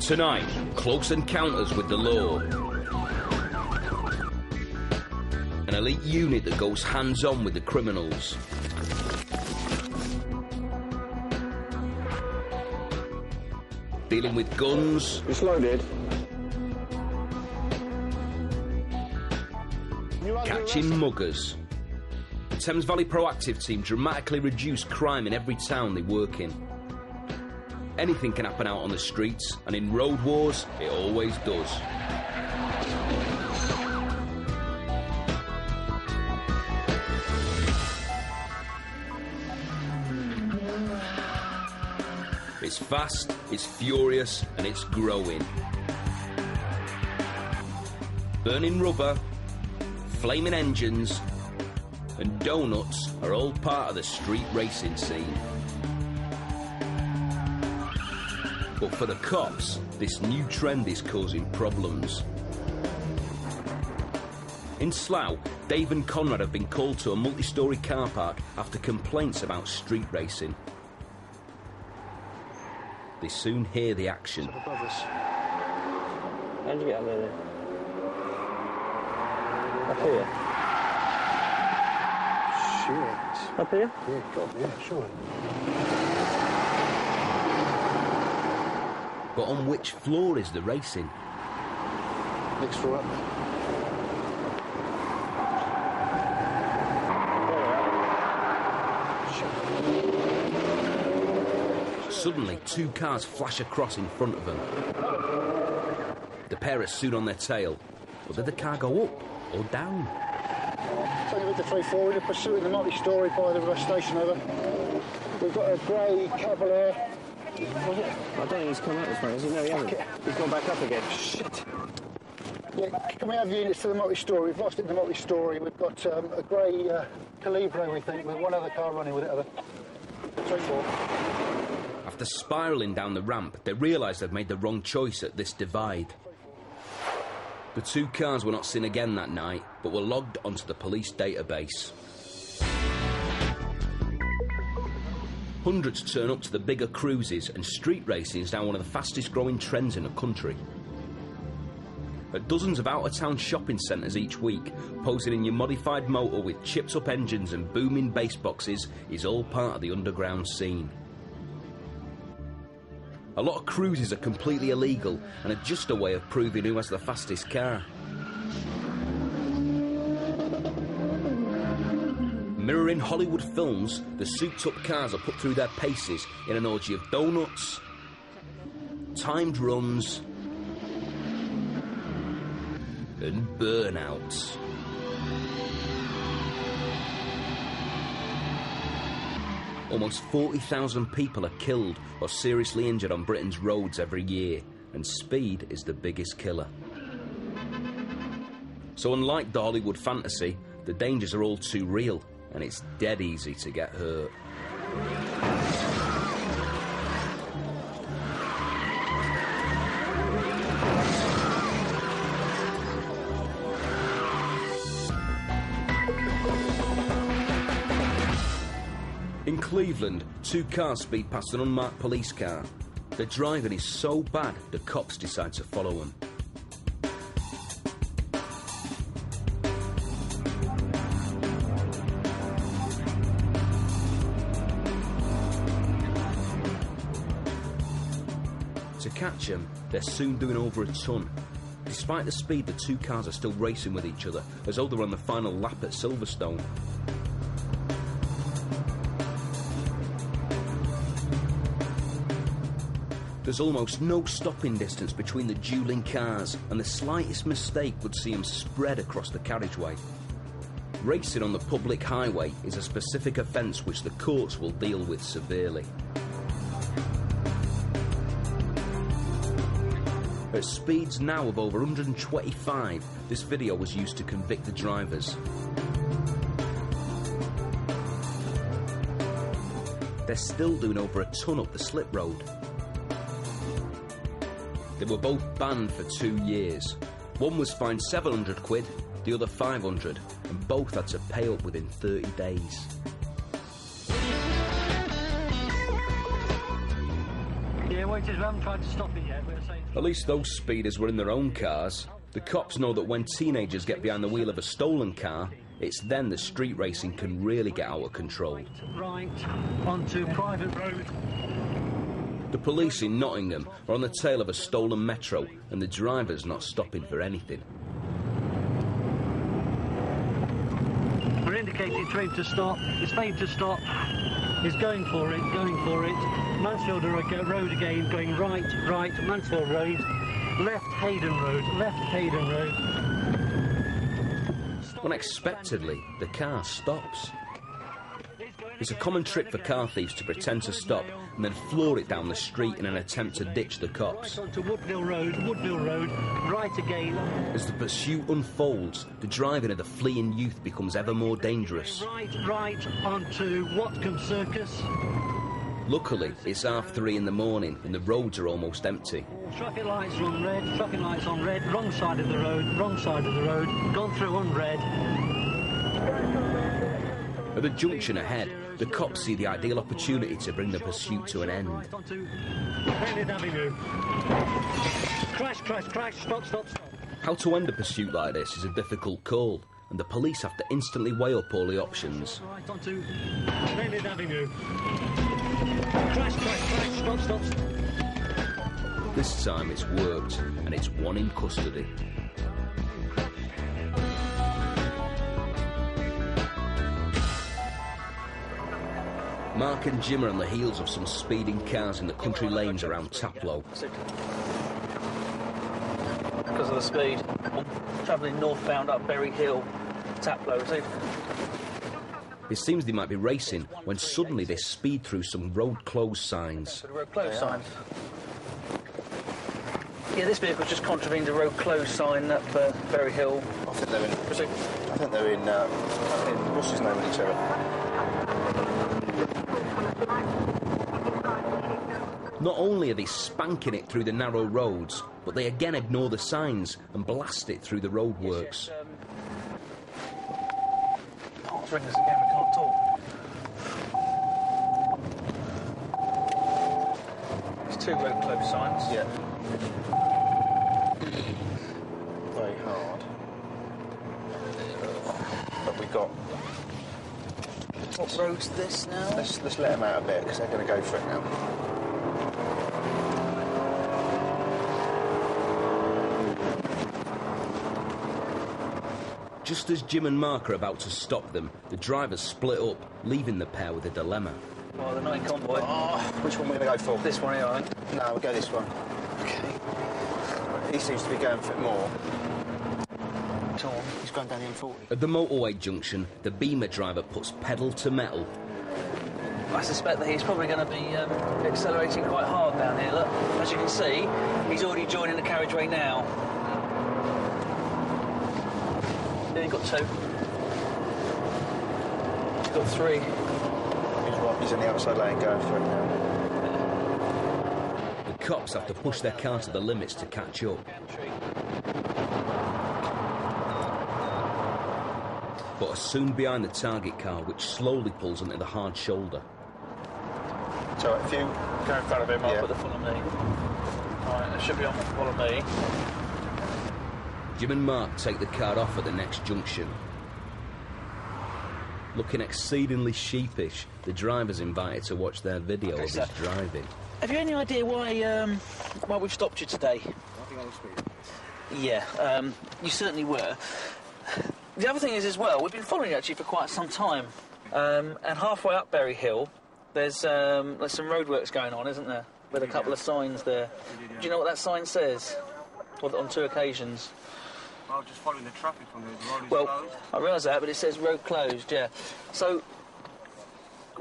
Tonight, close encounters with the law. An elite unit that goes hands-on with the criminals. Dealing with guns. It's loaded. Catching muggers. The Thames Valley Proactive team dramatically reduce crime in every town they work in. Anything can happen out on the streets, and in road wars, it always does. It's fast, it's furious, and it's growing. Burning rubber, flaming engines, and donuts are all part of the street racing scene. But for the cops, this new trend is causing problems. In Slough, Dave and Conrad have been called to a multi-storey car park after complaints about street racing. They soon hear the action. How'd you get up there? Up here? Shit. Up here? Yeah, God, yeah, sure. But on which floor is the racing? Next floor up. Suddenly, two cars flash across in front of them. The pair are soon on their tail. But did the car go up or down? Taking with the 3-4 in pursuit of the multi-storey by the station over. We've got a grey Cavalier. I don't think he's come out this way, has he? No, he hasn't. He's gone back up again. Shit. Yeah, can we have units to the multi-storey? We've lost it in the multi-storey. We've got a grey Calibre, we think, with one other car running with it. 3-4. After spiralling down the ramp, they realise they've made the wrong choice at this divide. The two cars were not seen again that night, but were logged onto the police database. Hundreds turn up to the bigger cruises, and street racing is now one of the fastest growing trends in the country. At dozens of out-of-town shopping centres each week, posing in your modified motor with chipped-up engines and booming bass boxes is all part of the underground scene. A lot of cruises are completely illegal and are just a way of proving who has the fastest car. Mirroring Hollywood films, the souped-up cars are put through their paces in an orgy of donuts, timed runs, and burnouts. Almost 40,000 people are killed or seriously injured on Britain's roads every year, and speed is the biggest killer. So unlike the Hollywood fantasy, the dangers are all too real, and it's dead easy to get hurt. In Cleveland, two cars speed past an unmarked police car. The driving is so bad, the cops decide to follow them. To catch them, they're soon doing over a ton. Despite the speed, the two cars are still racing with each other, as though they're on the final lap at Silverstone. There's almost no stopping distance between the dueling cars, and the slightest mistake would see them spread across the carriageway. Racing on the public highway is a specific offence which the courts will deal with severely. At speeds now of over 125, this video was used to convict the drivers. They're still doing over a ton up the slip road. They were both banned for 2 years. One was fined 700 quid, the other 500, and both had to pay up within 30 days. Yeah, we haven't tried to stop it yet. We're saying At least those speeders were in their own cars. The cops know that when teenagers get behind the wheel of a stolen car, it's then the street racing can really get out of control. Right onto private road. The police in Nottingham are on the tail of a stolen Metro, and the driver's not stopping for anything. We're indicating to him to stop. He's failed to stop. He's going for it, going for it. Mansfield Road again, going right, Mansfield Road, left Hayden Road, left Hayden Road. Unexpectedly, the car stops. It's a common trick for car thieves to pretend to stop and then floor it down the street in an attempt to ditch the cops. Right onto Woodville Road, right again. As the pursuit unfolds, the driving of the fleeing youth becomes ever more dangerous. Right onto Watcombe Circus. Luckily, it's 3:30 in the morning and the roads are almost empty. Traffic lights on red, wrong side of the road, gone through on red. At the junction ahead, the cops see the ideal opportunity to bring the pursuit to an end. Right onto Bennett Avenue. Crash, stop. How to end a pursuit like this is a difficult call, and the police have to instantly weigh up all the options. Right onto Bennett Avenue. Crash, stop. This time it's worked, and it's one in custody. Mark and Jim are on the heels of some speeding cars in the country lanes around Taplow. Because of the speed, I'm travelling northbound up Berry Hill, Taplow. It seems they might be racing when suddenly they speed through some road closed signs. Road closed signs. Yeah, this vehicle just contravened a road closed sign up Berry Hill. I think they're in what's his name with each other? Not only are they spanking it through the narrow roads, but they again ignore the signs and blast it through the roadworks. It's ringing us again, we can't talk. There's 2 road closed signs. Yeah. Very hard. But we got. What road's this now? Let's let them out a bit because they're going to go for it now. Just as Jim and Mark are about to stop them, the drivers split up, leaving the pair with a dilemma. Oh, they're not in convoy. Oh, which one are we going to go for? This one here, I think. No, we'll go this one. Okay. He seems to be going for it more. He's going down the M40. At the motorway junction, the Beamer driver puts pedal to metal. I suspect that he's probably going to be accelerating quite hard down here. Look, as you can see, he's already joining the carriageway now. Yeah, you've got 2. You've got 3. He's in the outside lane going for it now. The cops have to push their car to the limits to catch up. But are soon behind the target car, which slowly pulls into the hard shoulder. So if you go in front of him, I'll put the follow me. Alright, it should be on follow me. Jim and Mark take the car off at the next junction. Looking exceedingly sheepish, the driver's invited to watch their video of his driving. Have you any idea why we've stopped you today? I think I was speeding. Yeah, you certainly were. The other thing is, as well, we've been following you actually for quite some time. And halfway up Berry Hill, there's some roadworks going on, isn't there? With a couple of signs there. Do you know what that sign says? On 2 occasions. I was just following the traffic from the road is Well, closed. I realise that, but it says road closed, yeah. So,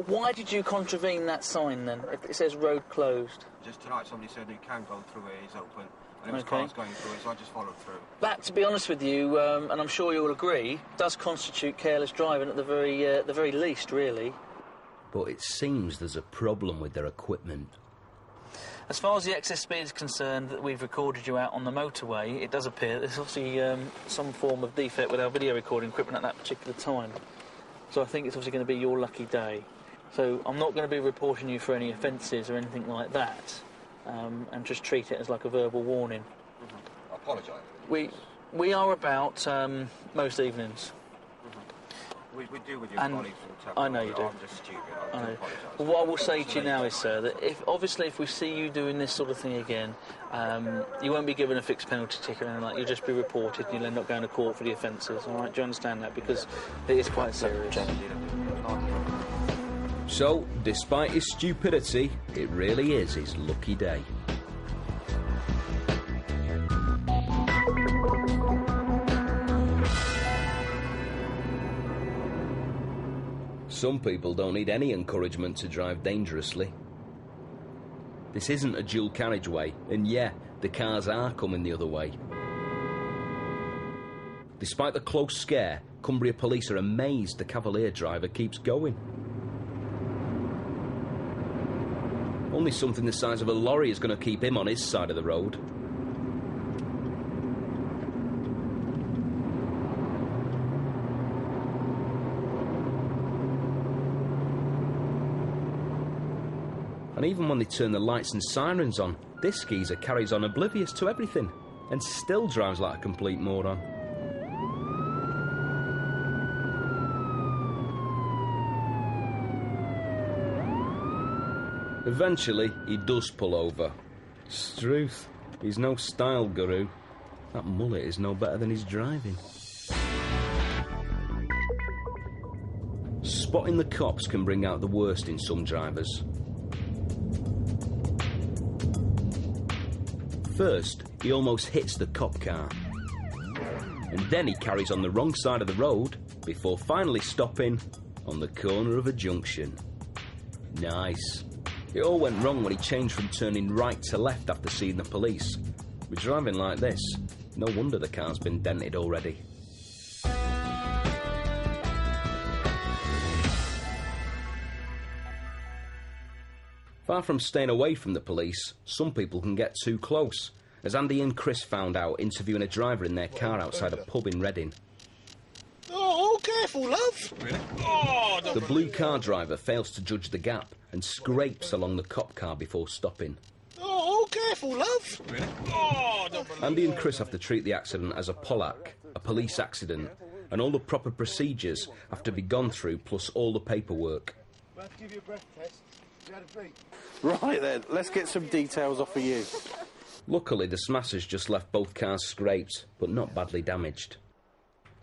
why did you contravene that sign then, if it says road closed? Just tonight somebody said you can go through it, it's open. And there was cars going through it, so I just followed through. That, to be honest with you, and I'm sure you'll agree, does constitute careless driving at the very least, really. But it seems there's a problem with their equipment. As far as the excess speed is concerned that we've recorded you out on the motorway, it does appear there's obviously some form of defect with our video recording equipment at that particular time. So I think it's obviously going to be your lucky day. So I'm not going to be reporting you for any offences or anything like that. and just treat it as like a verbal warning. I apologise. We are about most evenings. We deal with your And colleagues all the time. I know you do. I'm just stupid. I do apologise. Well, what I will say to you now is, sir, that if we see you doing this sort of thing again, you won't be given a fixed penalty ticket or anything like that. You'll just be reported and you'll end up going to court for the offences, all right? Do you understand that? Because it is quite serious. So, despite his stupidity, it really is his lucky day. Some people don't need any encouragement to drive dangerously. This isn't a dual carriageway, and yeah, the cars are coming the other way. Despite the close scare, Cumbria police are amazed the Cavalier driver keeps going. Only something the size of a lorry is going to keep him on his side of the road. And even when they turn the lights and sirens on, this geezer carries on oblivious to everything and still drives like a complete moron. Eventually, he does pull over. Struth, he's no style guru. That mullet is no better than his driving. Spotting the cops can bring out the worst in some drivers. First, he almost hits the cop car. And then he carries on the wrong side of the road before finally stopping on the corner of a junction. Nice. It all went wrong when he changed from turning right to left after seeing the police. With driving like this, no wonder the car's been dented already. Far from staying away from the police, some people can get too close, as Andy and Chris found out interviewing a driver in their car outside a pub in Reading. Oh, careful, love! Really? Oh, The blue car driver fails to judge the gap and scrapes along the cop car before stopping. Oh, careful, love! Really? Oh, Andy and Chris have to treat the accident as a POLAC, a police accident, and all the proper procedures have to be gone through, plus all the paperwork. We'll have to give you a breath test. You had a beat. Right then, let's get some details off of you. Luckily, the smashers just left both cars scraped, but not badly damaged.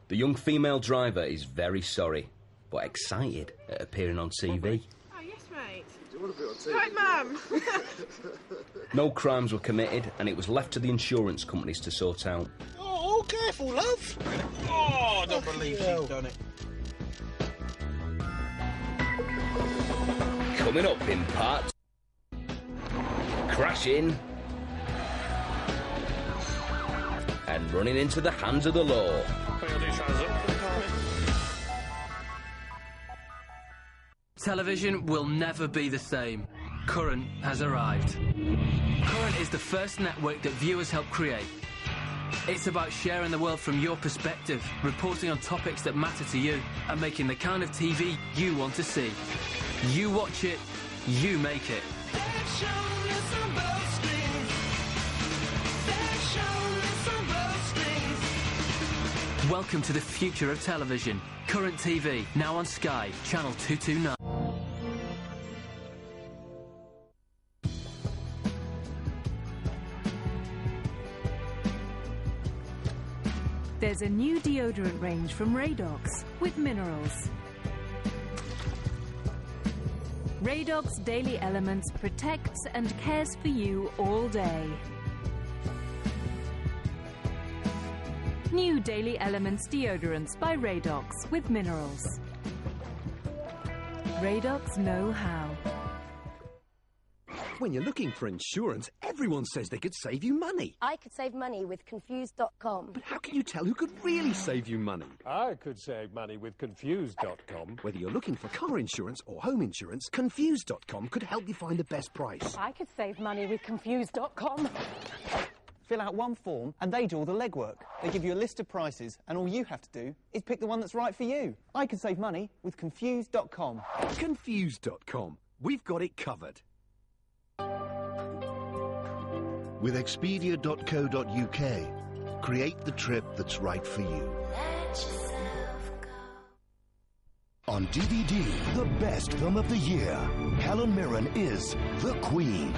The young female driver is very sorry, but excited at appearing on TV. Oh, yes, mate. Do you want to be on TV? Right, Mum. No crimes were committed, and it was left to the insurance companies to sort out. Oh, careful, love! Really? Oh, I don't believe she's done it. Coming up in part... crashing... and running into the hands of the law. Television will never be the same. Current has arrived. Current is the first network that viewers help create. It's about sharing the world from your perspective, reporting on topics that matter to you, and making the kind of TV you want to see. You watch it, you make it. Welcome to the future of television. Current TV, now on Sky, channel 229. There's a new deodorant range from Radox with minerals. Radox Daily Elements protects and cares for you all day. New Daily Elements deodorants by Radox with minerals. Radox know how. When you're looking for insurance, everyone says they could save you money. I could save money with Confused.com. But how can you tell who could really save you money? I could save money with Confused.com. Whether you're looking for car insurance or home insurance, Confused.com could help you find the best price. I could save money with Confused.com. Fill out one form and they do all the legwork. They give you a list of prices and all you have to do is pick the one that's right for you. I can save money with Confused.com. Confused.com. We've got it covered. With Expedia.co.uk, create the trip that's right for you. On DVD, the best film of the year, Helen Mirren is The Queen.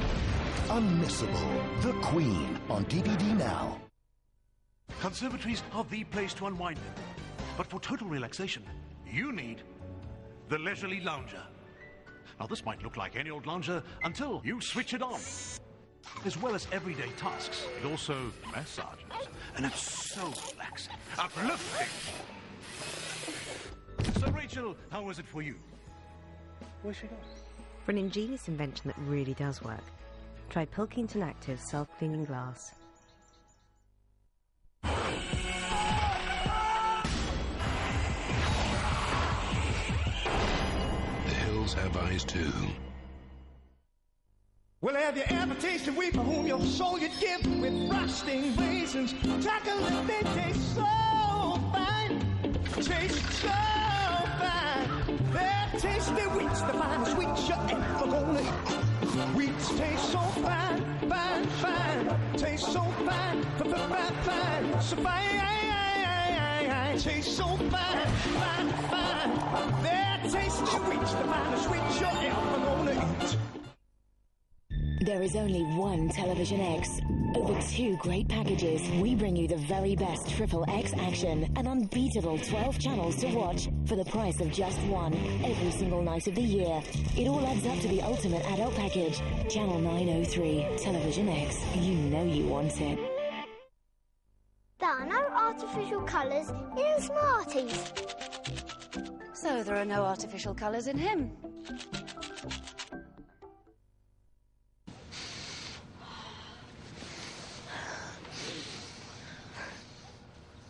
Unmissable. The Queen on DVD now. Conservatories are the place to unwind in. But for total relaxation, you need the leisurely lounger. Now, this might look like any old lounger until you switch it on. As well as everyday tasks, it also massages. And it's so relaxing, uplifting. So, Rachel, how was it for you? Where's she gone? For an ingenious invention that really does work, try Pilkington Active self-cleaning glass. The hills have eyes too. Well, have you ever tasted wheat for whom your soul you'd give with frosting raisins? Chocolate, they taste so fine. Taste so fine. They're tasty wheats, the finest wheats you ever gonna eat. Wheats taste so fine, fine, fine. Taste so fine, fine, fine. So fine, taste so fine, fine, fine. They're tasty wheats, the finest wheats you ever gonna eat. There is only one Television X. Over 2 great packages, we bring you the very best Triple X action. An unbeatable 12 channels to watch for the price of just one every single night of the year. It all adds up to the ultimate adult package. Channel 903, Television X. You know you want it. There are no artificial colours in Smarties. So there are no artificial colours in him.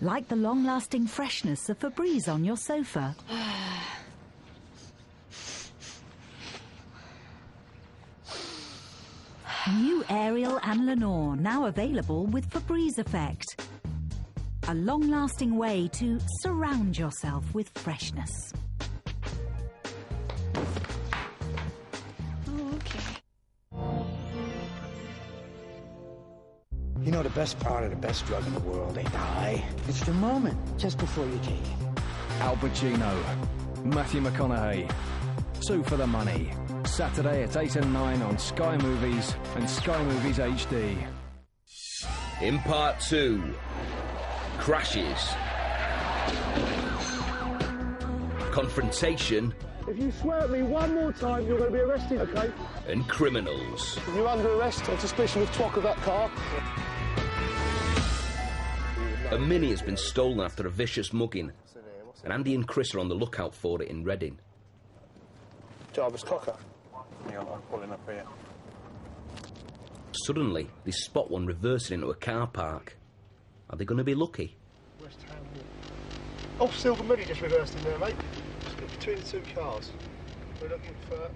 Like the long-lasting freshness of Febreze on your sofa. New Ariel and Lenore, now available with Febreze Effect. A long-lasting way to surround yourself with freshness. You know, the best part of the best drug in the world ain't the high. It's the moment just before you take it. Al Pacino, Matthew McConaughey, Sue for the Money. Saturday at 8 and 9 on Sky Movies and Sky Movies HD. In part 2, crashes, confrontation. If you swear at me one more time, you're going to be arrested, okay? And criminals. You're under arrest on suspicion of twat of that car. A Mini has been stolen after a vicious mugging, and Andy and Chris are on the lookout for it in Reading. Jarvis Cocker. Yeah, I'm pulling up here. Suddenly, they spot one reversing into a car park. Are they going to be lucky? West Ham. Oh, Silver Mini just reversed in there, mate. Just got between the 2 cars. We're looking for...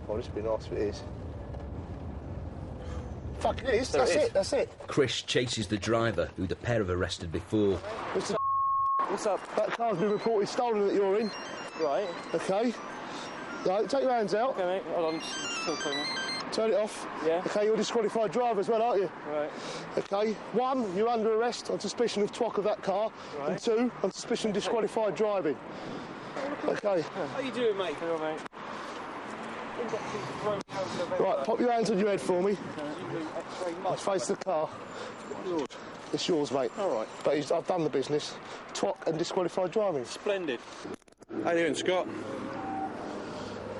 Oh, this would be nice if it is. Fuck, it is. That's it. That's it. Chris chases the driver, who the pair have arrested before. Mr. What's up? That car's been reported stolen that you're in. Right. Okay. Right, take your hands out. Okay, mate. Hold on. Still cleaning. Turn it off. Yeah. Okay, you're a disqualified driver as well, aren't you? Right. Okay. 1, you're under arrest on suspicion of twat of that car. Right. And 2, on suspicion of disqualified driving. Okay. How you doing, mate? Hello, mate. Right, pop your hands on your head for me. Let's face the car. It's yours, mate. All right. But I've done the business. Twat and disqualified driving. Splendid. How you doing, Scott?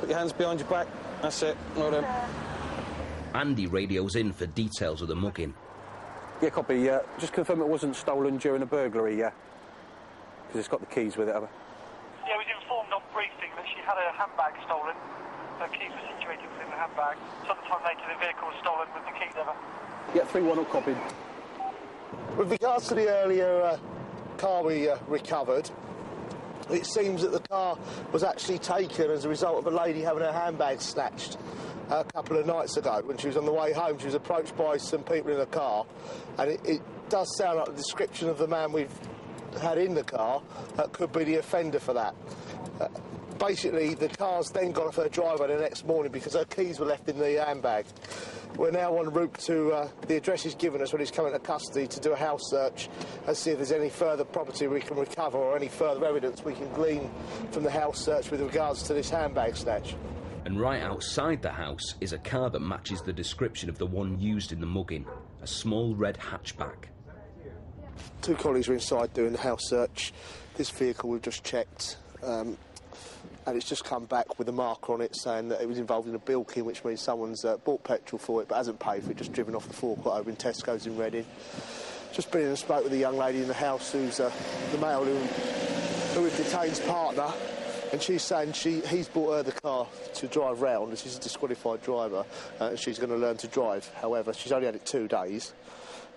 Put your hands behind your back. That's it. Well done. Andy radios in for details of the mugging. Yeah, copy. Just confirm it wasn't stolen during a burglary, yeah? Because it's got the keys with it, have I? Yeah, we was informed on briefing that she had her handbag stolen. Her keys were situated within the handbag. Sometime later, the vehicle was stolen with the keys ever. Yeah, 3-1 copied. With regards to the earlier car we recovered, it seems that the car was actually taken as a result of a lady having her handbag snatched a couple of nights ago. When she was on the way home, she was approached by some people in a car, and it does sound like the description of the man we've had in the car could be the offender for that. Basically, the car's then got off her driveway the next morning because her keys were left in the handbag. We're now en route to the address he's given us when he's coming to custody to do a house search and see if there's any further property we can recover or any further evidence we can glean from the house search with regards to this handbag snatch. And right outside the house is a car that matches the description of the one used in the mugging, a small red hatchback. Two colleagues are inside doing the house search. This vehicle we've just checked, and it's just come back with a marker on it saying that it was involved in a bilking, which means someone's bought petrol for it but hasn't paid for it, just driven off the forecourt over in Tesco's in Reading. Just been in and spoke with a young lady in the house who's the male who we've detailed's partner, and she's saying he's bought her the car to drive round, and she's a disqualified driver, and she's going to learn to drive. However, she's only had it 2 days,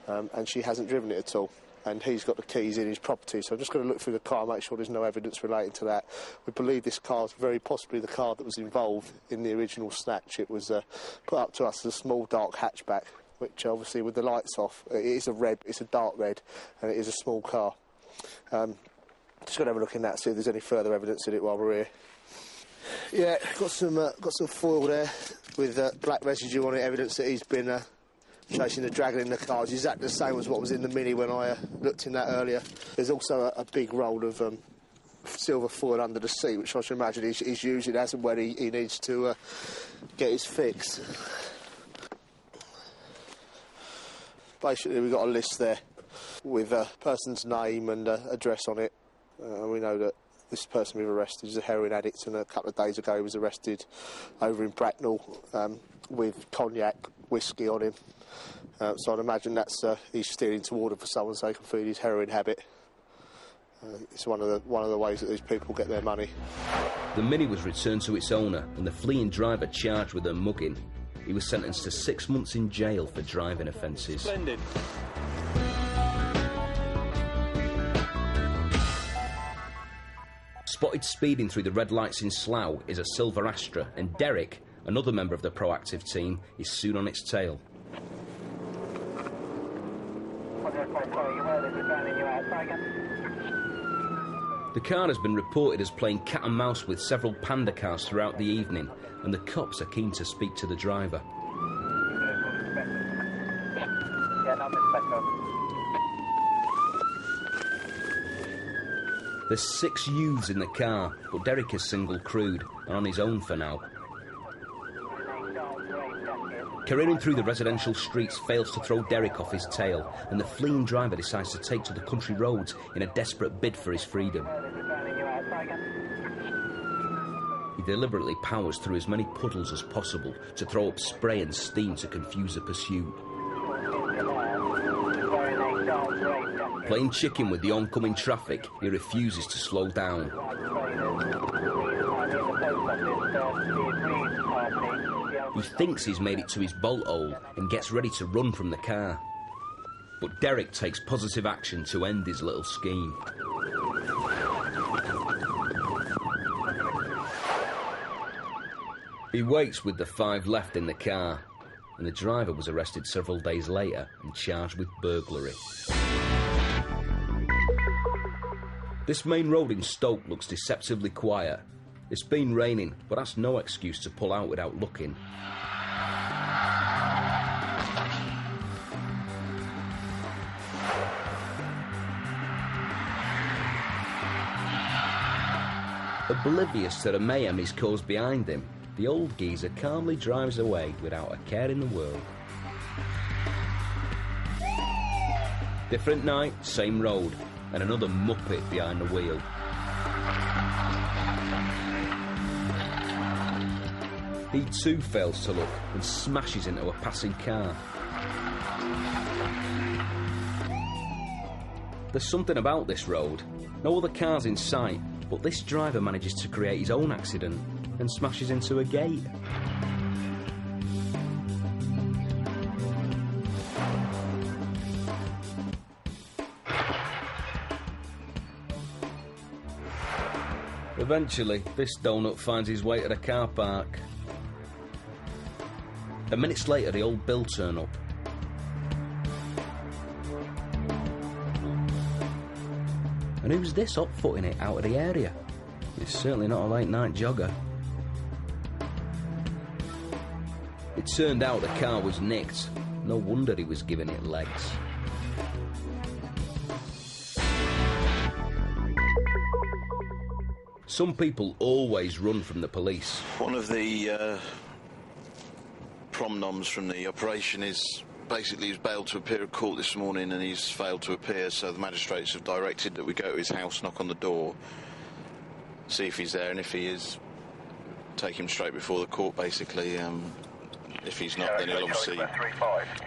and she hasn't driven it at all. And he's got the keys in his property, so I'm just going to look through the car, make sure there's no evidence relating to that. We believe this car is very possibly the car that was involved in the original snatch. It was put up to us as a small dark hatchback, which obviously with the lights off, it is a red, it's a dark red, and it is a small car. Just going to have a look in that, see if there's any further evidence in it while we're here. Yeah, got some foil there with black residue on it, evidence that he's been chasing the dragon in the car. It's exactly the same as what was in the Mini when I looked in that earlier. There's also a big roll of silver foil under the seat, which I should imagine he's using as and when he needs to get his fix. Basically, we've got a list there with a person's name and address on it. We know that this person we've arrested is a heroin addict, and a couple of days ago he was arrested over in Bracknell with cognac, whiskey on him. So I'd imagine that's he's steering to order for someone so he can feed his heroin habit. It's one of the ways that these people get their money. The Mini was returned to its owner, and the fleeing driver charged with her mugging. He was sentenced to 6 months in jail for driving offences. Splendid. Spotted speeding through the red lights in Slough is a silver Astra, and Derek, another member of the proactive team, is soon on its tail. The car has been reported as playing cat and mouse with several panda cars throughout the evening, and the cops are keen to speak to the driver. There's 6 youths in the car, but Derek is single-crewed and on his own for now. Careering through the residential streets fails to throw Derek off his tail, and the fleeing driver decides to take to the country roads in a desperate bid for his freedom. He deliberately powers through as many puddles as possible to throw up spray and steam to confuse the pursuit. Playing chicken with the oncoming traffic, he refuses to slow down. He thinks he's made it to his bolt hole and gets ready to run from the car. But Derek takes positive action to end his little scheme. He waits with the 5 left in the car, and the driver was arrested several days later and charged with burglary. This main road in Stoke looks deceptively quiet. It's been raining, but that's no excuse to pull out without looking. Oblivious to the mayhem he's caused behind him, the old geezer calmly drives away without a care in the world. Different night, same road, and another muppet behind the wheel. He too fails to look and smashes into a passing car. There's something about this road. No other cars in sight, but this driver manages to create his own accident and smashes into a gate. Eventually, this donut finds his way to the car park. And minutes later, the old Bill turn up. And who's this hot-footing it out of the area? It's certainly not a late-night jogger. The It turned out the car was nicked. No wonder he was giving it legs. Some people always run from the police. One of the prom noms from the operation is basically he's bailed to appear at court this morning and he's failed to appear, so the magistrates have directed that we go to his house, knock on the door, see if he's there, and if he is, take him straight before the court, basically. If he's not, then he'll obviously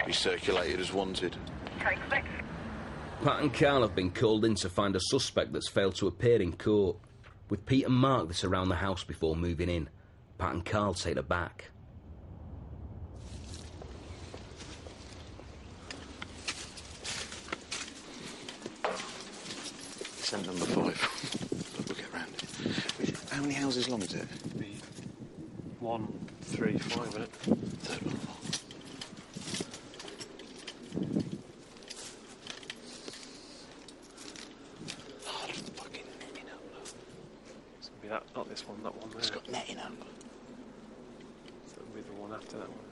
be circulated as wanted. Pat and Carl have been called in to find a suspect that's failed to appear in court. With Pete and Mark, they surround the house before moving in. Pat and Carl take the back. Descent number 5. We'll get round it. How many houses long is it? 1, 3, 5, isn't it? Third one. Oh, there's fucking netting up. It's going to be that, not this one, that one there. It's got netting up. So it'll be the one after that one.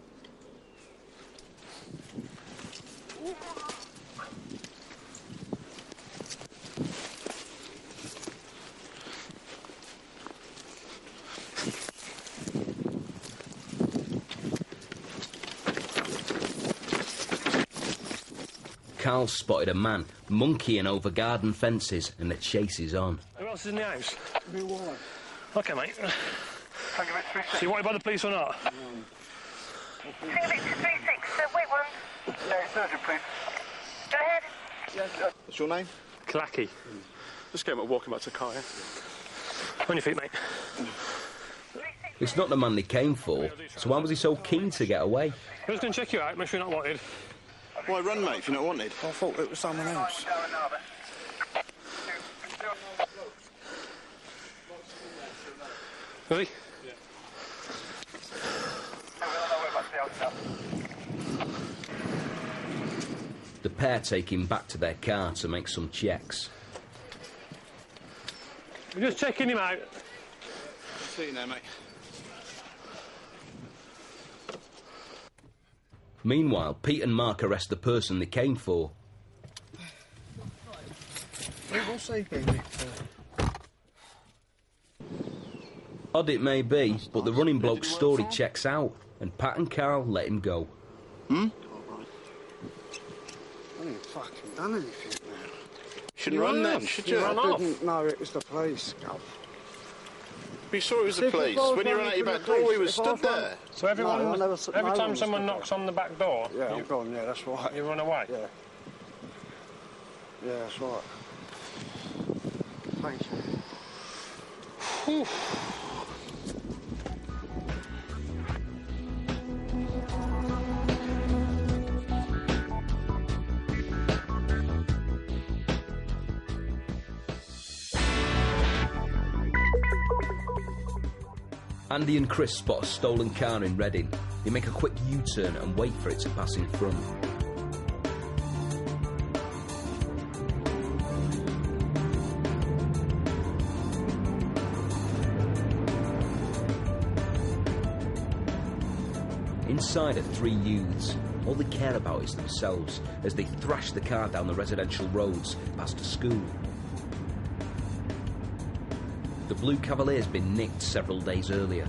Carl spotted a man monkeying over garden fences and the chase is on. Who else is in the house? OK, mate. So you wanted by the police or not? Single Victor 36, wait one. Yeah, it's urgent, please. Go ahead. What's your name? Clacky. Just came up walking back to the car, yeah? On your feet, mate. It's not the man they came for, so why was he so keen to get away? I was going to check you out, make sure you're not wanted. Why run, mate, if you're not wanted? I thought it was someone else. Really? The pair take him back to their car to make some checks. We're just checking him out. See you now, mate. Meanwhile, Pete and Mark arrest the person they came for. What's he been nicked for? Odd it may be, but the running bloke's story checks out, and Pat and Carl let him go. Hmm? I ain't fucking done anything now. Shouldn't run then, should you? I didn't know it was the police, Gov. You saw it was the police. When you ran out your back door, we were stood there. So everyone, every time someone knocks on the back door, yeah, I'm gone. Yeah, that's right. You run away. Yeah. Yeah, that's right. Thank you. Whew. Andy and Chris spot a stolen car in Reading. They make a quick U-turn and wait for it to pass in front. Inside are 3 youths. All they care about is themselves as they thrash the car down the residential roads past a school. The Blue Cavalier's been nicked several days earlier.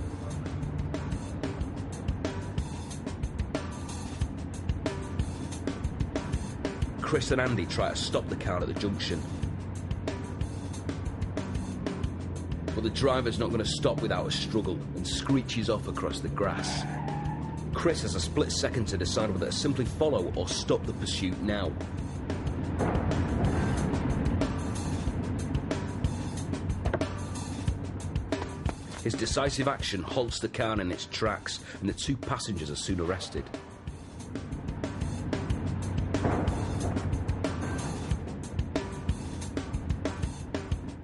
Chris and Andy try to stop the car at the junction. But the driver's not going to stop without a struggle and screeches off across the grass. Chris has a split second to decide whether to simply follow or stop the pursuit now. His decisive action halts the car in its tracks, and the 2 passengers are soon arrested.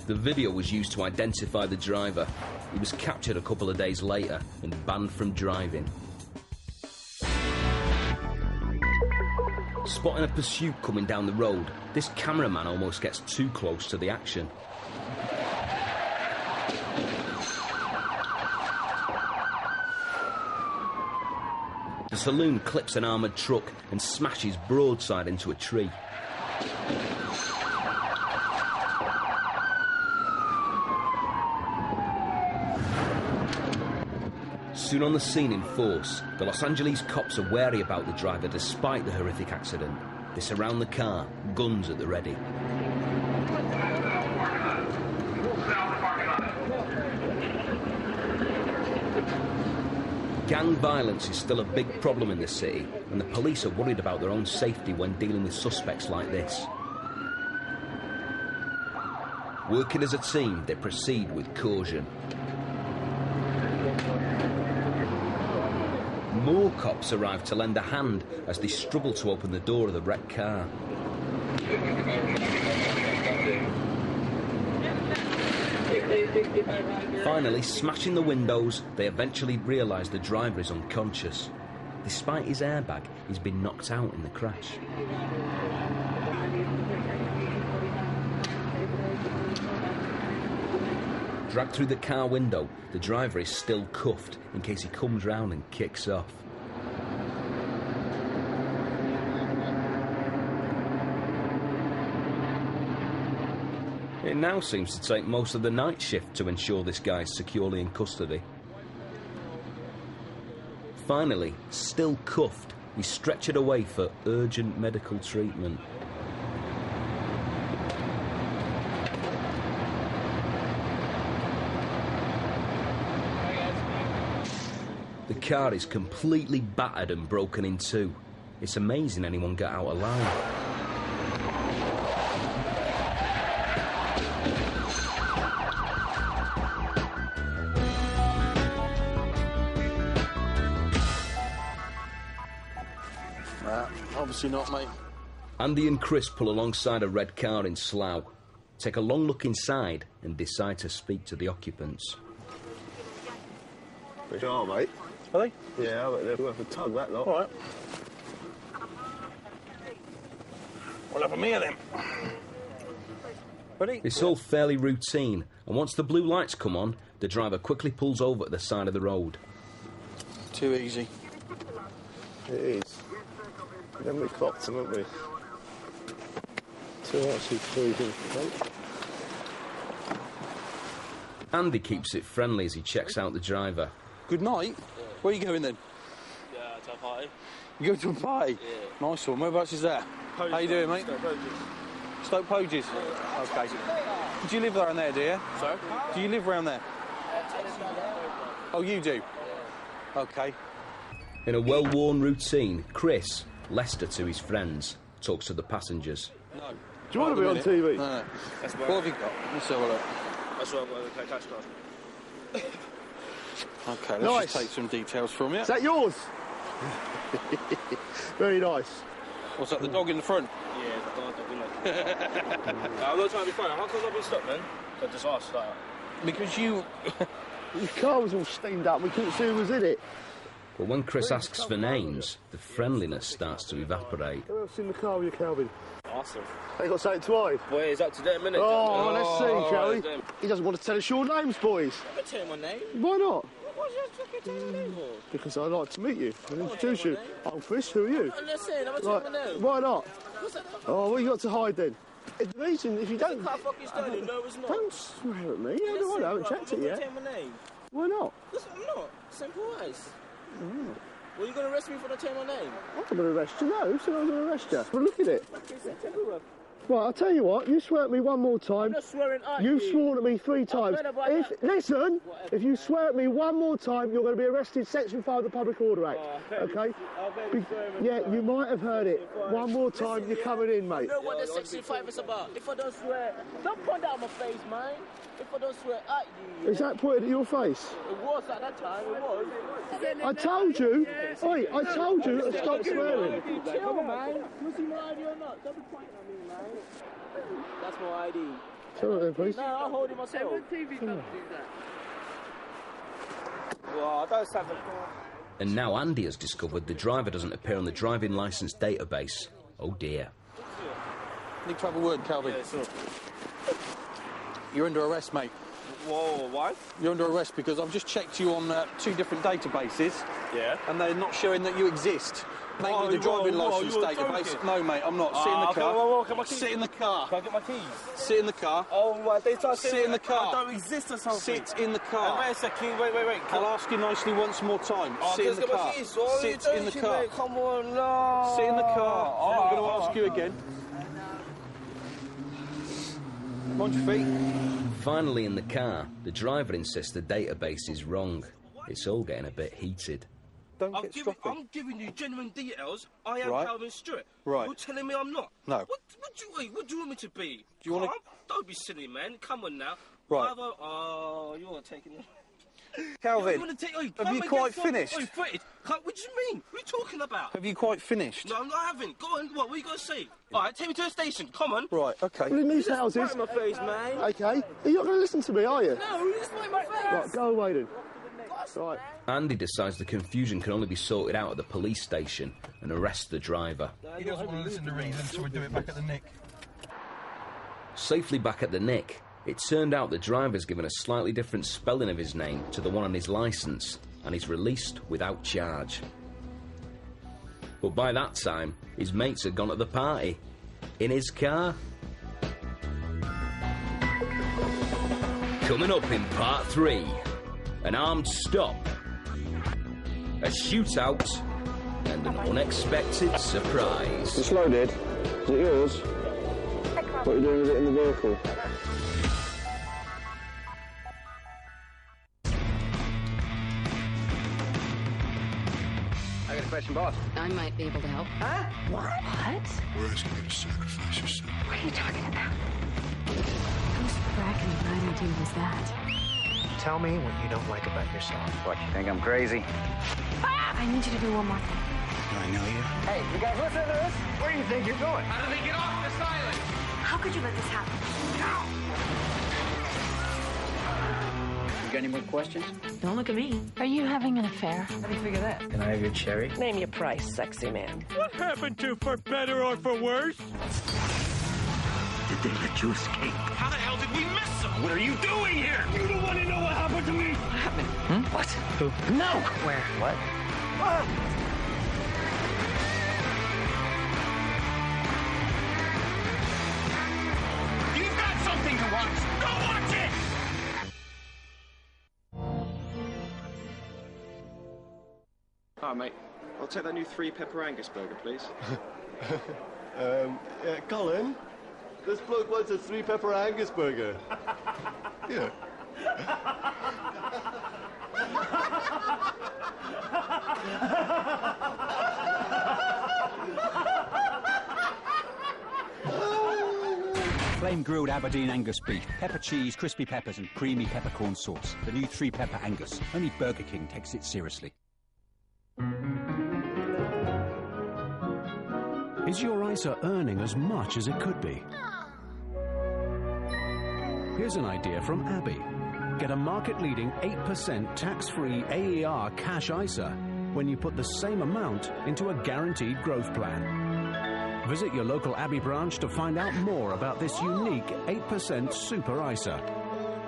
The video was used to identify the driver. He was captured a couple of days later and banned from driving. Spotting a pursuit coming down the road, this cameraman almost gets too close to the action. The saloon clips an armoured truck and smashes broadside into a tree. Soon on the scene in force, the Los Angeles cops are wary about the driver despite the horrific accident. They surround the car, guns at the ready. Gang violence is still a big problem in the city, and the police are worried about their own safety when dealing with suspects like this. Working as a team, they proceed with caution. More cops arrive to lend a hand as they struggle to open the door of the wrecked car. Finally, smashing the windows, they eventually realise the driver is unconscious. Despite his airbag, he's been knocked out in the crash. Dragged through the car window, the driver is still cuffed in case he comes round and kicks off. It now seems to take most of the night shift to ensure this guy's securely in custody. Finally, still cuffed, he's stretchered away for urgent medical treatment. The car is completely battered and broken in two. It's amazing anyone got out alive. Obviously not, mate. Andy and Chris pull alongside a red car in Slough, take a long look inside and decide to speak to the occupants. They are, mate. Are they? Yeah, but they're worth a tug, that lot. All right. We'll have a meal then. Ready? It's all fairly routine, and once the blue lights come on, the driver quickly pulls over at the side of the road. Too easy. It is. Then we clocked them, haven't we? Two actually cruising. Andy keeps it friendly as he checks out the driver. Good night. Where are you going then? Yeah, to a party. You going to a party? Yeah. Nice one. Whereabouts is that? Poges. How you doing, mate? Stoke Poges? Yeah. Okay. Do you live around there, do you? Sorry? Do you live around there? Oh, you do? Yeah. Okay. In a well-worn routine, Chris, Lester to his friends, talks to the passengers. No. Do you want to be on TV? No. That's what have you got? Let's have a look. That's what I've got to pay cash card. Okay, let's Nice. just take some details from you. Is that yours? Very nice. What's that, the dog in the front? Yeah, the dog, I'm not trying to be funny. How come I've been stopped, man? I just asked that. Because you... Your car was all steamed up. We couldn't see who was in it. But when Chris asks for names, the friendliness starts to evaporate. Who else in the car with you, Calvin? Awesome. They got something to hide? Boy, it's up to them, innit? Oh, let's see, shall we? Them. He doesn't want to tell us your names, boys. I'm going to tell you my name. Why not? Why should I fucking tell you my name for? Because I'd like to meet you and introduce you. I'm Chris, who are you? Listen, I'm going to tell you my name. Why not? What's that? Oh, what you got to hide then? The reason, if you don't... It's a car fucking stolen. No, it's not. Don't swear at me. I haven't checked it yet. I'm going to tell you my name. Why not? Listen, I'm not. Simple as. Well, you going to arrest me for not telling my name? I'm not going to arrest you, no. Who said I was going to arrest you? Well, look at it. Okay, so tell me what. Right, I'll tell you what, you swear at me one more time. I'm not swearing at you. You've sworn at me 3 times. Listen, Whatever. if you swear at me one more time, you're going to be arrested, Section 5 of the Public Order Act. Okay? Yeah, you might have heard it. One more time, you're coming in, mate. You know what the Section 5 is about? If I don't swear, don't point that at my face, man. If I don't swear at you. Is that pointed at your face? It was at that time, it was. I told you. Oi, I told you to stop swearing. Chill, man. You see my ID or not? Don't be pointing at me, man. That's my ID. Tell it then, please. No, I'll hold it myself. TV doesn't do that. Well, I don't have the... And now Andy has discovered the driver doesn't appear on the driving licence database. Oh dear. Need to have a word, Calvin. Yeah, sure. You're under arrest, mate. Whoa, what? You're under arrest because I've just checked you on 2 different databases. Yeah? And they're not showing that you exist. Mainly the driving licence database. Joking? No, mate, I'm not. Sit in the car. Can I Sit in the car. Can I get my keys? Sit in the car. Oh, right. They start saying Sit in the car. I don't exist or something. Sit in the car. Wait a second. Wait. I'll ask you nicely once more time. Sit in the car. Sit in the car. Mate. Come on, no. Sit in the car. I'm going to ask you again. Mind your feet. Finally in the car, the driver insists the database is wrong. It's all getting a bit heated. Don't get stroppy. I'm giving you genuine details. I am Right. Calvin Stewart. Right. You're telling me I'm not? No. What do you want me to be? Do you want Calm? Don't be silly, man. Come on now. Right. Oh, you're taking it. Calvin, have you quite finished? What do you mean? What are you talking about? Have you quite finished? No, I haven't. Go on. What are you going to say? All right, take me to the station. Come on. Right, OK. Well, in these Just houses... right in my face, man. OK. You're not going to listen to me, are you? No, you just right in my face. Right, go away then. Right. Andy decides the confusion can only be sorted out at the police station and arrests the driver. He doesn't want to listen to reason, so we do it back at the Nick. Safely back at the Nick, it turned out the driver's given a slightly different spelling of his name to the one on his licence, and he's released without charge. But by that time, his mates had gone to the party. In his car. Coming up in part 3, an armed stop, a shootout, and an unexpected surprise. It's loaded. Is it yours? What are you doing with it in the vehicle? I got a question, boss. I might be able to help. Huh? What? We're asking you to sacrifice yourself. What are you talking about? Whose bracken riding team was that? Tell me what you don't like about yourself. What, you think I'm crazy? I need you to do one more thing. Do I know you? Hey, you guys listen to this? Where do you think you're going? How do they get off this island? How could you let this happen? You got any more questions? Don't look at me. Are you having an affair? How do you figure that? Can I have your cherry? Name your price, sexy man. What happened to for better or for worse? Did they let you escape? How the hell did we miss them? What are you doing here? You don't want to know what happened to me? What happened? What? Who? No! Where? What? You've got something to watch. Go watch it! Hi, mate. I'll take that new 3-pepper Angus burger, please. Colin, this bloke wants a 3-pepper Angus burger. Yeah. Flame grilled Aberdeen Angus beef, pepper cheese, crispy peppers and creamy peppercorn sauce. The new 3-pepper Angus. Only Burger King takes it seriously. Is your ISA earning as much as it could be? Here's an idea from Abby. Get a market-leading 8% tax-free AER cash ISA when you put the same amount into a guaranteed growth plan. Visit your local Abbey branch to find out more about this unique 8% Super ISA.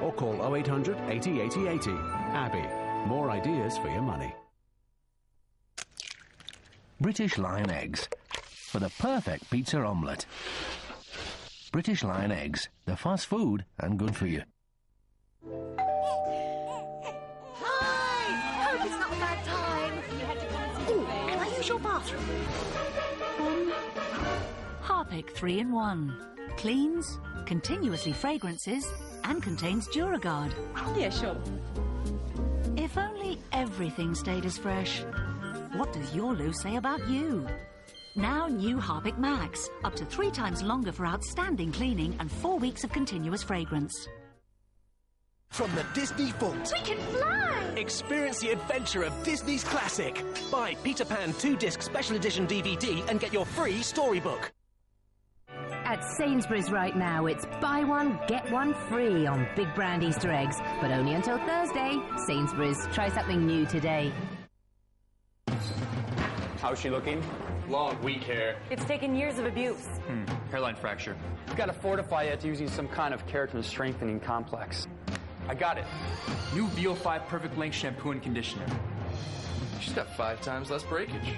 Or call 0800 80 80 80. Abbey. More ideas for your money. British Lion Eggs. For the perfect pizza omelette. British Lion Eggs. They're fast food and good for you. Hi! Hope it's not a bad time. You had to come and see me. Can I use your bathroom? Harpic 3-in-1. Cleans, continuously fragrances, and contains Duragard. Yeah, sure. If only everything stayed as fresh. What does your loo say about you? Now new Harpic Max. Up to 3 times longer for outstanding cleaning and 4 weeks of continuous fragrance. From the Disney Vault. We can fly! Experience the adventure of Disney's classic. Buy Peter Pan 2-disc special edition DVD and get your free storybook. At Sainsbury's right now, it's buy one, get one free on Big Brand Easter eggs. But only until Thursday. Sainsbury's, try something new today. How's she looking? Long, weak hair. It's taken years of abuse. Hairline fracture. We've got to fortify it using some kind of keratin strengthening complex. I got it. New VO5 Perfect Length Shampoo and Conditioner. She's got 5 times less breakage.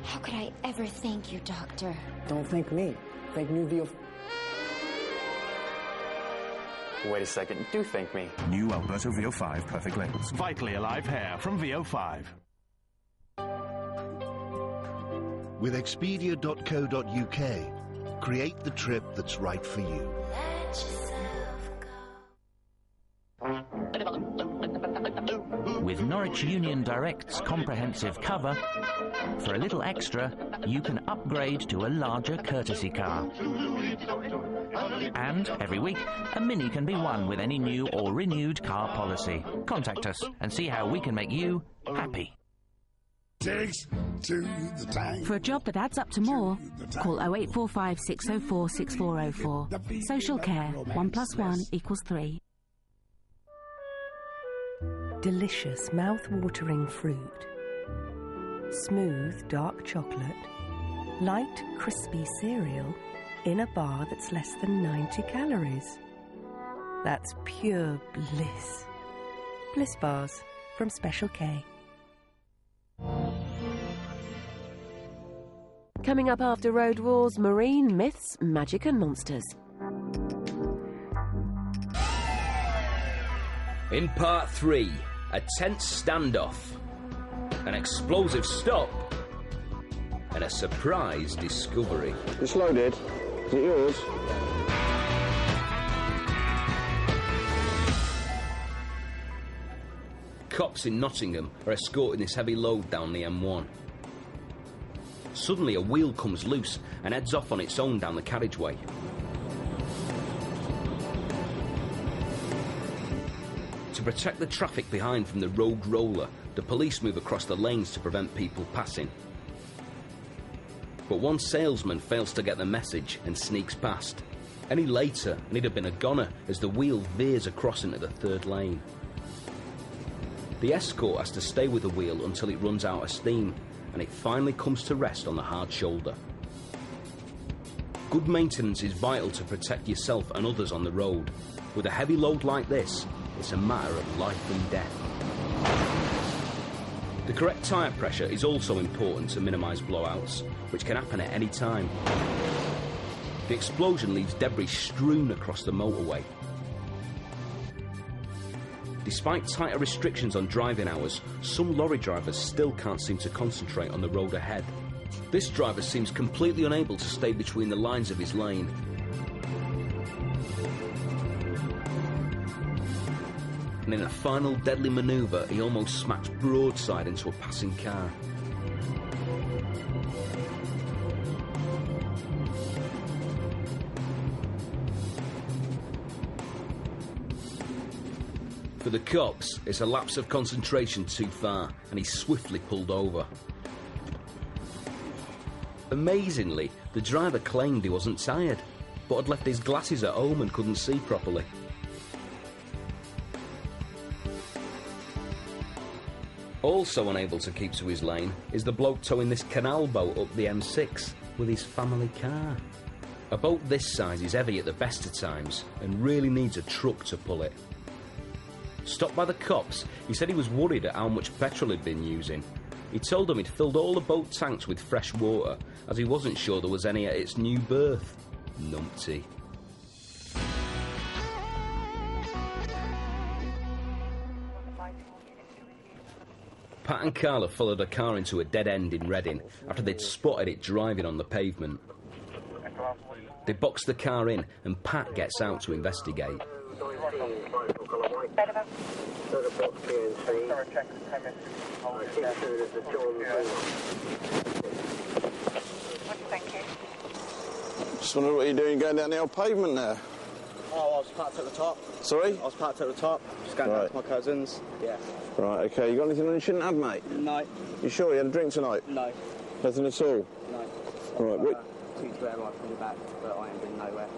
How could I ever thank you, Doctor? Don't thank me. Thank New VO... Wait a second. Do thank me. New Alberto VO5 Perfect Lengths. Vitally alive hair from VO5. With Expedia.co.uk, create the trip that's right for you. With Norwich Union Direct's comprehensive cover, for a little extra, you can upgrade to a larger courtesy car. And every week, a Mini can be won with any new or renewed car policy. Contact us and see how we can make you happy. Takes to the tank. For a job that adds up to more, call 0845 604 6404. Social care, 1 + 1 = 3. Delicious, mouth-watering fruit. Smooth, dark chocolate. Light, crispy cereal in a bar that's less than 90 calories. That's pure bliss. Bliss bars from Special K. Coming up after Road Wars, marine myths, magic and monsters. In part 3, a tense standoff, an explosive stop, and a surprise discovery. It's loaded. Is it yours? Cops in Nottingham are escorting this heavy load down the M1. Suddenly a wheel comes loose and heads off on its own down the carriageway. To protect the traffic behind from the rogue roller, the police move across the lanes to prevent people passing. But one salesman fails to get the message and sneaks past. Any later, and he'd have been a goner as the wheel veers across into the third lane. The escort has to stay with the wheel until it runs out of steam, and it finally comes to rest on the hard shoulder. Good maintenance is vital to protect yourself and others on the road. With a heavy load like this, it's a matter of life and death. The correct tyre pressure is also important to minimise blowouts, which can happen at any time. The explosion leaves debris strewn across the motorway. Despite tighter restrictions on driving hours, some lorry drivers still can't seem to concentrate on the road ahead. This driver seems completely unable to stay between the lines of his lane. And in a final deadly manoeuvre, he almost smacks broadside into a passing car. For the cops, it's a lapse of concentration too far, and he's swiftly pulled over. Amazingly, the driver claimed he wasn't tired, but had left his glasses at home and couldn't see properly. Also unable to keep to his lane is the bloke towing this canal boat up the M6 with his family car. A boat this size is heavy at the best of times and really needs a truck to pull it. Stopped by the cops, he said he was worried at how much petrol he'd been using. He told them he'd filled all the boat tanks with fresh water, as he wasn't sure there was any at its new berth. Numpty. Pat and Carla followed a car into a dead end in Reading after they'd spotted it driving on the pavement. They boxed the car in and Pat gets out to investigate. Just wondering what you're doing going down the old pavement there. Oh, I was parked at the top. Sorry? I was parked at the top, just going down to my cousin's. Yeah. Right, okay. You got anything on you shouldn't have, mate? No. You sure you had a drink tonight? No. Nothing at all? No. Right, wait. 2 square right from the back, but I ain't been nowhere.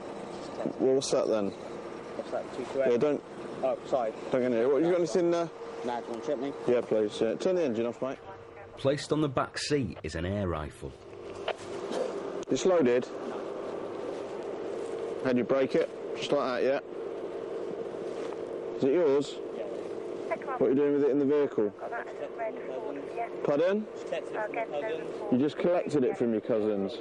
Well, what's that then? What's that, 2 square? Yeah, don't... Oh, sorry. Don't get near it. What, you got anything... Nah, do you want to chip me? Yeah, please. Turn the engine off, mate. Placed on the back seat is an air rifle. It's loaded? How'd you break it? Just like that, yeah? Is it yours? What are you doing with it in the vehicle? Pardon? You just collected it from your cousins?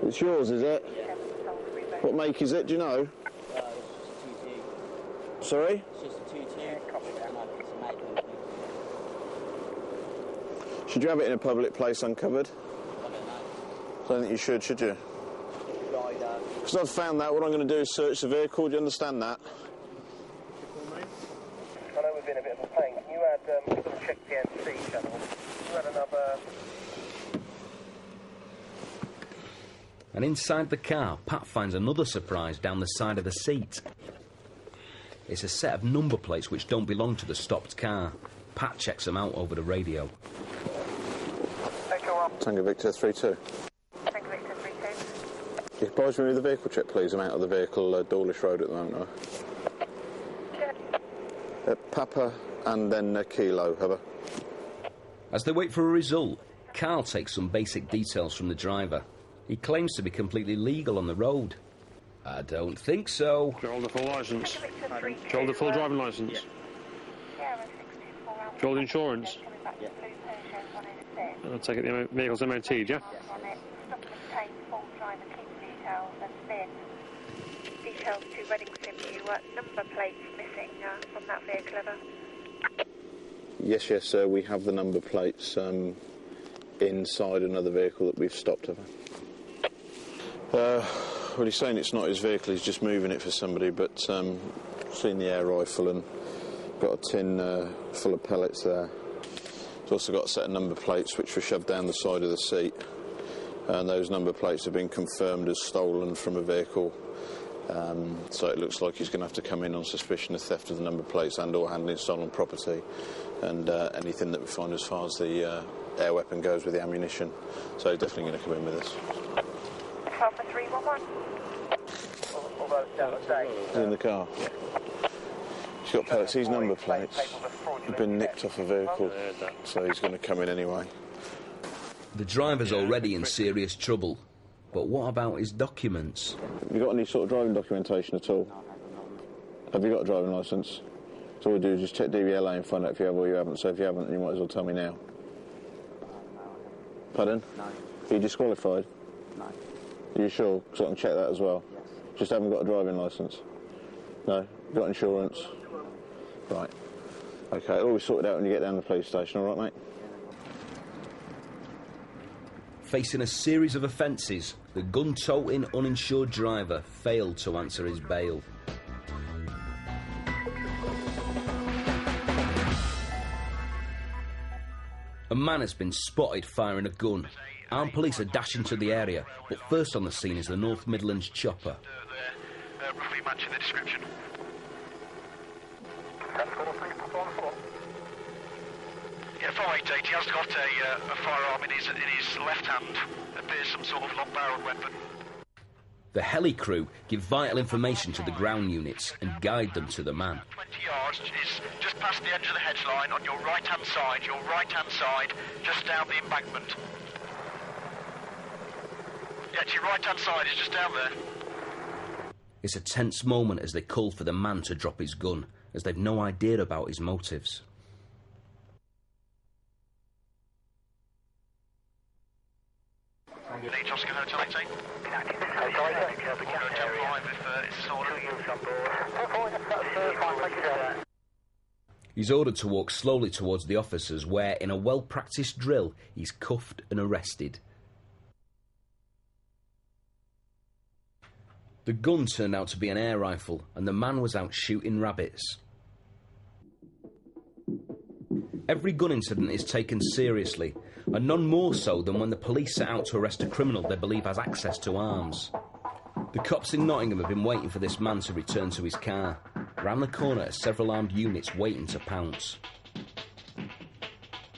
It's yours, is it? What make is it, do you know? Sorry? Should you have it in a public place uncovered? I don't think you should you? Because I've found that, what I'm going to do is search the vehicle, do you understand that? I know we've been a bit of a pain. Can you add, check the MC channel? Can you add another... And inside the car, Pat finds another surprise down the side of the seat. It's a set of number plates which don't belong to the stopped car. Pat checks them out over the radio. Tango Victor 32. Tango Victor 32. You can provide me with the vehicle check, please. I'm out of the vehicle, Dawlish Road at the moment. Papa and then Kilo, Heather. As they wait for a result, Carl takes some basic details from the driver. He claims to be completely legal on the road. I don't think so. Do you hold a full licence? Do you hold a full driving licence? Do you hold insurance? I'll take it the vehicle's MOT'd, yeah? Details to Reading Sim, number plates missing from that vehicle, ever? Yes, we have the number plates inside another vehicle that we've stopped. Well, he's saying it's not his vehicle, he's just moving it for somebody, but seen the air rifle and got a tin full of pellets there. He's also got a set of number plates which were shoved down the side of the seat, and those number plates have been confirmed as stolen from a vehicle. So it looks like he's going to have to come in on suspicion of theft of the number plates and or handling stolen property, and anything that we find as far as the air weapon goes with the ammunition. So he's definitely going to come in with us. Alpha 311. All those down the day. He's in the car. He's got pellets. These number plates have been nicked off a vehicle, so he's going to come in anyway. The driver's already in serious trouble. But what about his documents? Have you got any sort of driving documentation at all? Have you got a driving licence? So all we do is just check DVLA and find out if you have or you haven't. So if you haven't, you might as well tell me now. Pardon? No. Are you disqualified? No. Are you sure? So I can check that as well? Yes. Just haven't got a driving licence? No? Got insurance? Right. OK, it'll all be sorted out when you get down to the police station, all right, mate? Facing a series of offences, the gun-toting uninsured driver failed to answer his bail. A man has been spotted firing a gun. Armed police are dashing to the area, but first on the scene is the North Midlands chopper. Roughly matching the description. Yeah, 488, he has got a firearm in his left hand. Appears some sort of long-barrelled weapon. The heli crew give vital information to the ground units and guide them to the man. 20 yards is just past the edge of the hedge line on your right-hand side, just down the embankment. Yeah, to your right-hand side, is just down there. It's a tense moment as they call for the man to drop his gun, as they've no idea about his motives. Leeds Oscar Hotel 18. He's ordered to walk slowly towards the officers where, in a well-practiced drill, he's cuffed and arrested. The gun turned out to be an air rifle, and the man was out shooting rabbits. Every gun incident is taken seriously, and none more so than when the police set out to arrest a criminal they believe has access to arms. The cops in Nottingham have been waiting for this man to return to his car. Round the corner are several armed units waiting to pounce.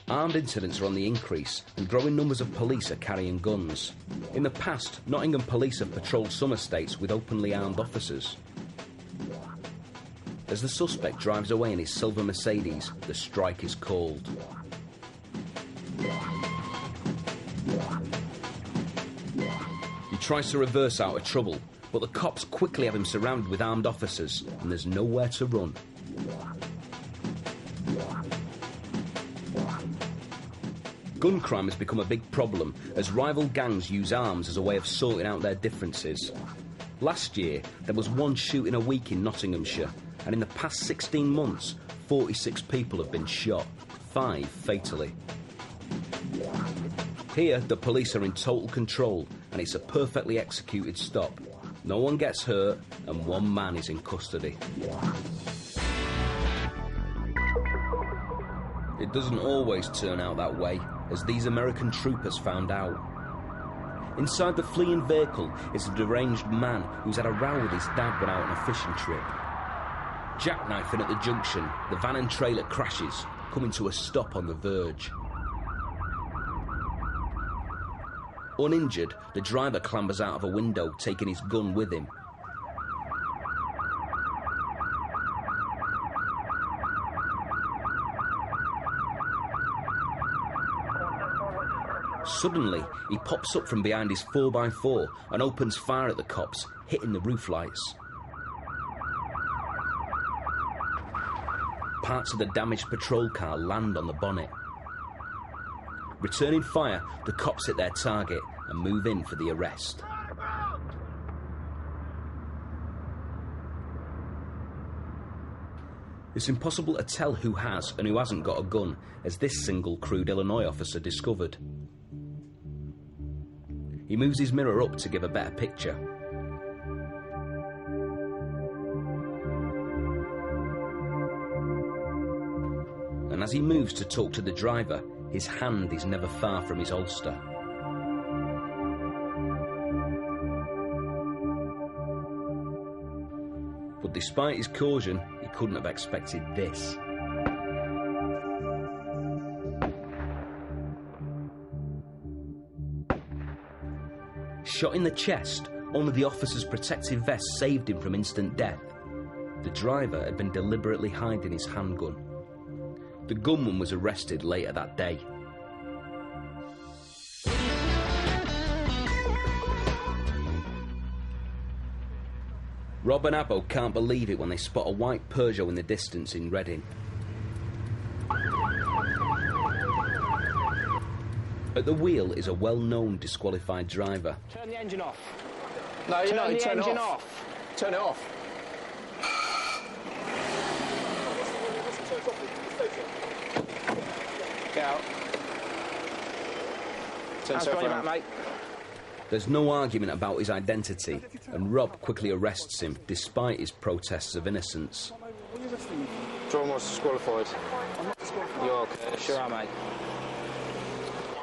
Armed incidents are on the increase, and growing numbers of police are carrying guns. In the past, Nottingham police have patrolled some estates with openly armed officers. As the suspect drives away in his silver Mercedes, the strike is called. He tries to reverse out of trouble, but the cops quickly have him surrounded with armed officers, and there's nowhere to run. Gun crime has become a big problem as rival gangs use arms as a way of sorting out their differences. Last year, there was one shooting a week in Nottinghamshire, and in the past 16 months, 46 people have been shot, 5 fatally. Here, the police are in total control, and it's a perfectly executed stop. No one gets hurt, and one man is in custody. It doesn't always turn out that way, as these American troopers found out. Inside the fleeing vehicle is a deranged man who's had a row with his dad when out on a fishing trip. Jackknifing at the junction, the van and trailer crashes, coming to a stop on the verge. Uninjured, the driver clambers out of a window, taking his gun with him. Suddenly, he pops up from behind his 4x4 and opens fire at the cops, hitting the roof lights. Parts of the damaged patrol car land on the bonnet. Returning fire, the cops hit their target and move in for the arrest. It's impossible to tell who has and who hasn't got a gun, as this single-crewed Illinois officer discovered. He moves his mirror up to give a better picture. And as he moves to talk to the driver, his hand is never far from his holster. But despite his caution, he couldn't have expected this. Shot in the chest, only the officer's protective vest saved him from instant death. The driver had been deliberately hiding his handgun. The gunman was arrested later that day. Rob and Abbo can't believe it when they spot a white Peugeot in the distance in Reading. At the wheel is a well-known disqualified driver. Turn the engine off. No, you're not. Turn the engine off. Turn it off. Get out. Turn yourself around, mate. There's no argument about his identity, and Rob quickly arrests him despite his protests of innocence. Driver was disqualified. You're okay. Sure am, mate.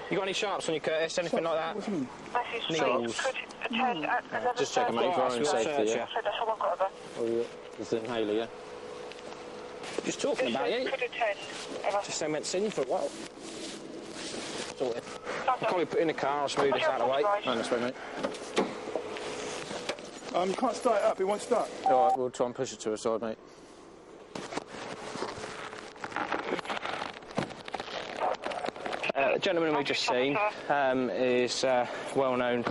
You got any sharps on your Curtis? Anything like that? Needles? Just checking, mate, for our own safety, yeah? Oh, yeah. It's the inhaler, yeah? Just talking about you. Just haven't seen you for a while. Sorted. You can't be put in the car, I'll smooth this out of the way. Oh, this way, mate. You can't start it up, it won't start. Alright, we'll try and push it to the side, mate. The gentleman we've just seen is a well-known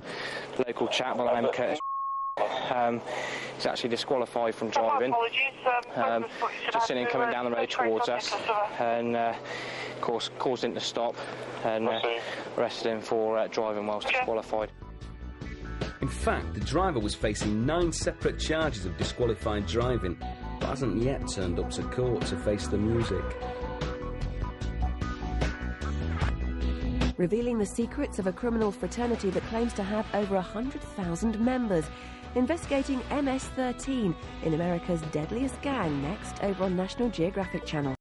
local chap by the name of Curtis. He's actually disqualified from driving. Just seen him coming down the road towards us, and of course caused him to stop and arrested him for driving whilst disqualified. In fact, the driver was facing 9 separate charges of disqualified driving, but hasn't yet turned up to court to face the music. Revealing the secrets of a criminal fraternity that claims to have over 100,000 members. Investigating MS-13 in America's deadliest gang next over on National Geographic Channel.